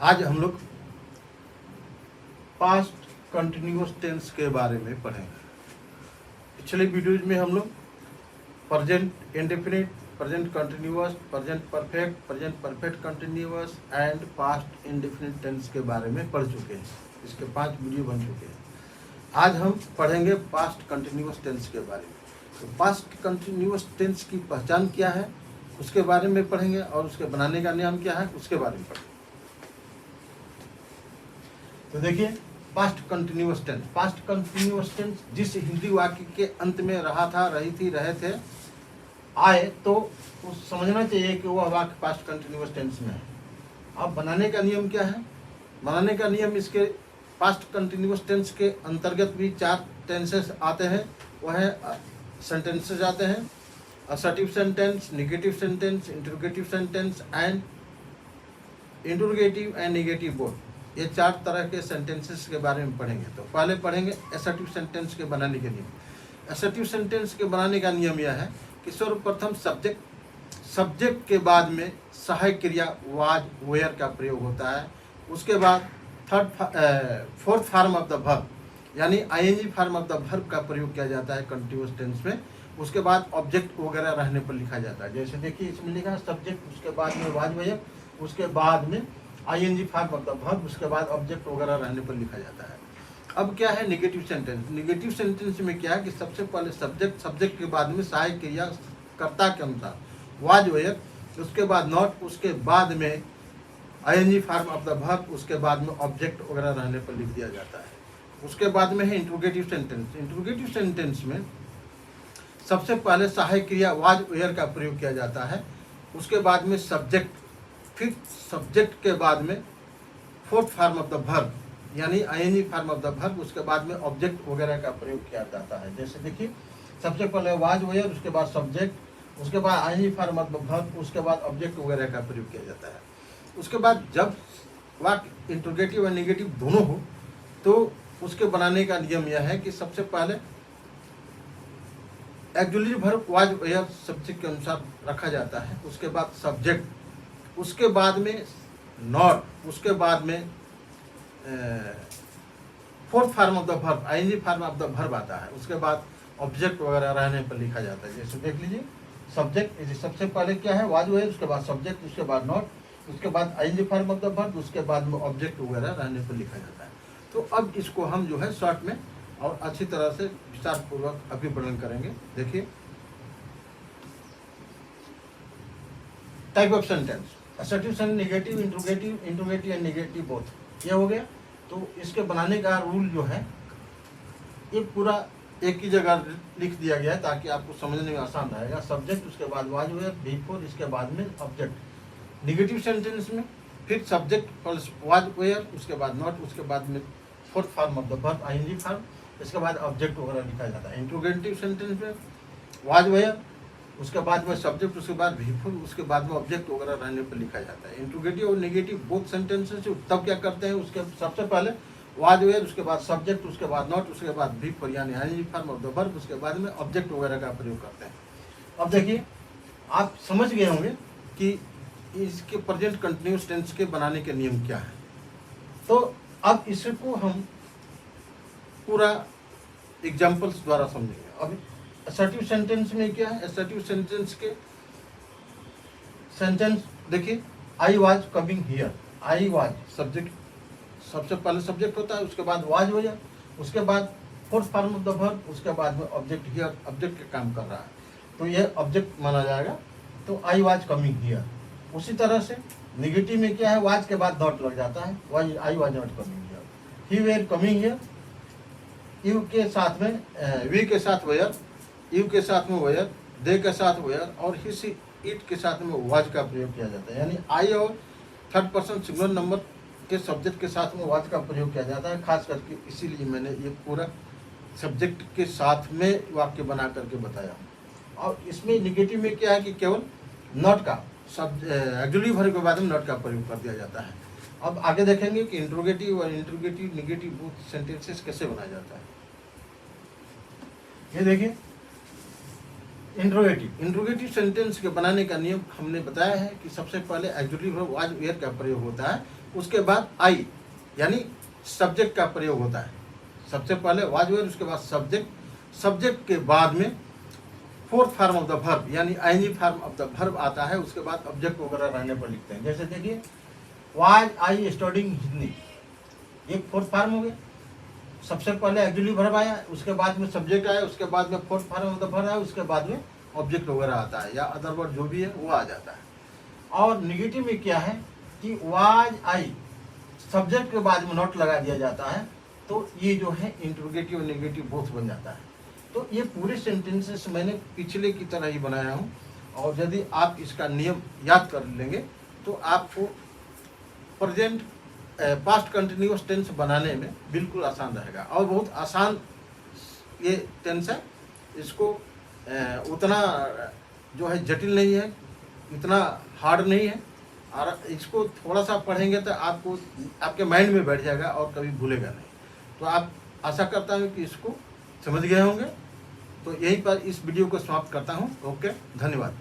आज हम लोग पास्ट कंटिन्यूअस टेंस के बारे में पढ़ेंगे। पिछले वीडियोज में हम लोग present indefinite, present continuous, present perfect continuous and past indefinite tense के बारे में पढ़ चुके हैं। इसके 5 वीडियो बन चुके हैं। आज हम पढ़ेंगे पास्ट कंटिन्यूअस टेंस के बारे में। तो पास्ट कंटिन्यूअस टेंस की पहचान क्या है उसके बारे में पढ़ेंगे और उसके बनाने का नियम क्या है उसके बारे में पढ़ेंगे। तो देखिए, past continuous tense. Past continuous tense जिस हिंदी वाक्य के अंत में रहा था, रही थी, रहे थे, आए तो उस समझना चाहिए कि वह वाक्य पास्ट कंटिन्यूअस टेंस में है। अब बनाने का नियम क्या है? बनाने का नियम, इसके पास्ट कंटिन्यूअस टेंस के अंतर्गत भी 4 टेंसेस आते हैं। वह है सेंटेंसेस आते हैं, assertive sentence, negative sentence, interrogative sentence and interrogative and negative both. ये 4 तरह के सेंटेंसेस के बारे में पढ़ेंगे। तो पहले पढ़ेंगे असर्टिव सेंटेंस के बनाने के नियम। असर्टिव सेंटेंस के बनाने का नियम यह है कि सर्वप्रथम सब्जेक्ट के बाद में सहायक क्रिया वाज वेयर का प्रयोग होता है। उसके बाद fourth form of the verb यानी ING form of the verb का प्रयोग किया जाता है कंटिन्यूअस टेंस में। उसके बाद ऑब्जेक्ट वगैरह रहने पर लिखा जाता है। जैसे देखिए, इसमें लिखा है सब्जेक्ट, उसके बाद में वाज वेयर, उसके बाद में ING form of the verb, उसके बाद ऑब्जेक्ट वगैरह रहने पर लिखा जाता है। अब क्या है नेगेटिव सेंटेंस? नेगेटिव सेंटेंस में क्या है कि सबसे पहले सब्जेक्ट के बाद में सहायक क्रिया कर्ता के अनुसार वाज वेयर, उसके बाद नॉट, उसके बाद में ING form of the verb, उसके बाद में ऑब्जेक्ट वगैरह रहने पर लिख दिया जाता है। उसके बाद में है इंट्रोगेटिव सेंटेंस। इंट्रोगेटिव सेंटेंस में सबसे पहले सहायक क्रिया वाज वेयर का प्रयोग किया जाता है। उसके बाद में सब्जेक्ट, फिर सब्जेक्ट के बाद में fourth form of the verb यानी ING form of the verb, उसके बाद में ऑब्जेक्ट वगैरह का प्रयोग किया जाता है। जैसे देखिए, सबसे पहले वाज वेयर, उसके बाद सब्जेक्ट, उसके बाद ING form of the verb, उसके बाद ऑब्जेक्ट वगैरह का प्रयोग किया जाता है। उसके बाद जब वाक्य इंट्रोगेटिव और नेगेटिव दोनों हो तो उसके बनाने का नियम यह है कि सबसे पहले एक्जुलेटरी वर्ब वाज वेयर सब्जेक्ट के अनुसार रखा जाता है। उसके बाद सब्जेक्ट, उसके बाद में नॉट, उसके बाद में fourth form of the verb ING form of the verb आता है। उसके बाद ऑब्जेक्ट वगैरह रहने पर लिखा जाता है। जैसे देख लीजिए, सब्जेक्ट सबसे पहले क्या है वाज वेयर, उसके बाद सब्जेक्ट, उसके बाद नॉट, उसके बाद ING form of the verb, उसके बाद में ऑब्जेक्ट वगैरह रहने पर लिखा जाता है। तो अब इसको हम जो है शॉर्ट में और अच्छी तरह से विस्तार पूर्वक अभी वर्णन करेंगे। देखिए, type of sentence, assertive sentence, negative, interrogative and negative both, ये हो गया। तो इसके बनाने का रूल जो है ये पूरा एक ही जगह लिख दिया गया है ताकि आपको समझने में आसान रहेगा। सब्जेक्ट, उसके बाद वाज वेयर, बिफोर, इसके बाद में ऑब्जेक्ट। नेगेटिव सेंटेंस में फिर सब्जेक्ट प्लस वाज वेयर, उसके बाद नॉट, उसके बाद में fourth form of the verb ING form, इसके बाद ऑब्जेक्ट वगैरह लिखा जाता है। इंट्रोगेटिव सेंटेंस में वाज वेयर, उसके बाद में सब्जेक्ट, उसके बाद बिफोर, उसके बाद में ऑब्जेक्ट वगैरह रहने पर लिखा जाता है। इंट्रोगेटिव और नेगेटिव बोथ सेंटेंसेस तब क्या करते हैं, उसके सबसे पहले वाज वेयर, उसके बाद सब्जेक्ट, उसके बाद नॉट, उसके बाद बिफोर यानी ING form of the verb, उसके बाद में ऑब्जेक्ट वगैरह का प्रयोग करते हैं। अब देखिए, आप समझ गए होंगे कि इसके प्रेजेंट कंटिन्यूअस टेंस के बनाने के नियम क्या है। तो अब इसको हम पूरा एग्जांपल्स द्वारा समझेंगे। अब असर्टिव सेंटेंस में क्या है? असर्टिव सेंटेंस के सेंटेंस देखिए, I was coming here. I was subject, सबसे पहले सब्जेक्ट होता है, उसके बाद वाज हो जाए, उसके बाद fourth form of the verb, उसके बाद में ऑब्जेक्ट हियर, ऑब्जेक्ट का काम कर रहा है तो यह ऑब्जेक्ट माना जाएगा। तो आई वाज कमिंग हियर। उसी तरह से नेगेटिव में क्या है, वाज के बाद नॉट लग जाता है, was, I was not coming here. He were coming here, you के साथ में वी के साथ वेयर, यू के साथ में वेयर, दे के साथ वेयर और हिस इट के साथ में वाज का प्रयोग किया जाता है। यानी आई और थर्ड पर्सन सिंगुलर नंबर के सब्जेक्ट के साथ में वाज का प्रयोग किया जाता है। खास करके इसीलिए मैंने ये पूरा सब्जेक्ट के साथ में वाक्य बना करके बताया। और इसमें नेगेटिव में क्या है कि केवल नॉट का एक्जुलेटरी वर्ब के बाद में नॉट का प्रयोग कर दिया जाता है। अब आगे देखेंगे कि इंट्रोगेटिव और इंट्रोगेटिव नेगेटिव बोथ सेंटेंसेस कैसे बनाया जाता है। ये देखिए, इंट्रोगेटिव सेंटेंस के बनाने का नियम हमने बताया है कि सबसे पहले एक्जुएटिव वर्ब वाज वेयर का प्रयोग होता है, उसके बाद आई यानी सब्जेक्ट का प्रयोग होता है। सबसे पहले वाज वेयर, उसके बाद सब्जेक्ट के बाद में fourth form of the verb यानी ING form of the verb आता है, उसके बाद ऑब्जेक्ट वगैरह रहने पर लिखते हैं। जैसे देखिए वाज आई स्टडिंग हिंदी, ये फोर्थ फॉर्म हो गया। सबसे पहले एक्जुएटिव वर्ब आया, उसके बाद में सब्जेक्ट आया, उसके बाद में fourth form of the verb आया, उसके बाद में ऑब्जेक्ट वगैरह आता है या अदर वर्ड जो भी है वो आ जाता है। और निगेटिव में क्या है कि वाज आई सब्जेक्ट के बाद में नॉट लगा दिया जाता है, तो ये जो है इंट्रोगेटिव और नेगेटिव बोथ बन जाता है। तो ये पूरे सेंटेंसेस मैंने पिछले की तरह ही बनाया हूँ, और यदि आप इसका नियम याद कर लेंगे तो आपको प्रेजेंट पास्ट कंटिन्यूअस टेंस बनाने में बिल्कुल आसान रहेगा। और बहुत आसान ये टेंस है, इसको उतना जो है जटिल नहीं है, इतना हार्ड नहीं है, और इसको थोड़ा सा पढ़ेंगे तो आपको आपके माइंड में बैठ जाएगा और कभी भूलेगा नहीं। तो आप आशा करता हूँ कि इसको समझ गए होंगे। तो यहीं पर इस वीडियो को समाप्त करता हूँ। ओके, धन्यवाद।